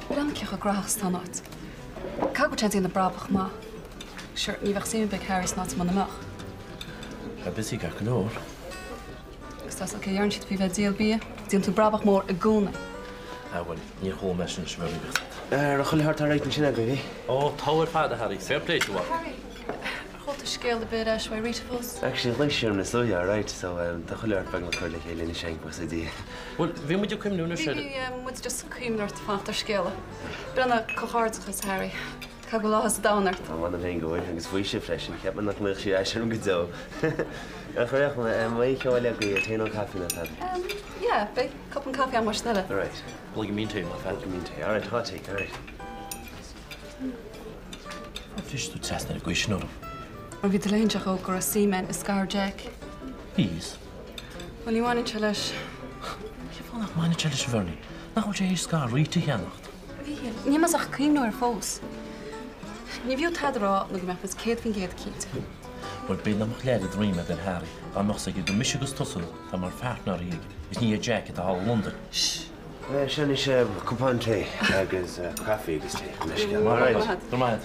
Blanceach a grachas tá áit. Ca go tead na brabach má. Sure, ní bheith séime beag Harris ná man amach. Tá busy gar glór. Gus tá a dhearn siad fi bheith díal bí, díon tú brabach mór a gúna. Well, ní hó me sin sver bit. A chuil hart réit sin a go bhí? Ó, táir fád a Harry, fair play to Harry, chóta scéal a bit a swa Rita fós. Actually, lei siarm na slója, right? So, tá chuil hart bag na chuir le chéile na seang pas a dí. Well, bhí muidir cumnú na Bhí seo. muid just cúimnar fátar scéala. Brenna cochardachas, Harry. Ca go láhas dánart. Tá bhana bhéon gohfuil agus bhui se freisin, ceap man nach mé si eisiarm go dó. A chuireach mé ceáil le go té an caí na tá. Yeah, big cup and coffee am mar stelle. Right. Blig mín té má fe. Community. All right, hot take, all right. Fis tú test na go snúr. Mar bhí leintach ó gur a seaman is scar Jack. Hís. Well, ní bhain se leis. Ke fan nach meine challenge verni. Nach ho sé ska rite genacht. Ní mas ach cúimnú ar fós. Ní bhíú tadrá na go mepas céad fin géad cíte. Wel be na mach leid dream den Harry. An noch sé go misgus tossel, tá mar fart na rig. Is ní a jacket a hall London. Sin is cupán té agus caí agus té. All right. Come on.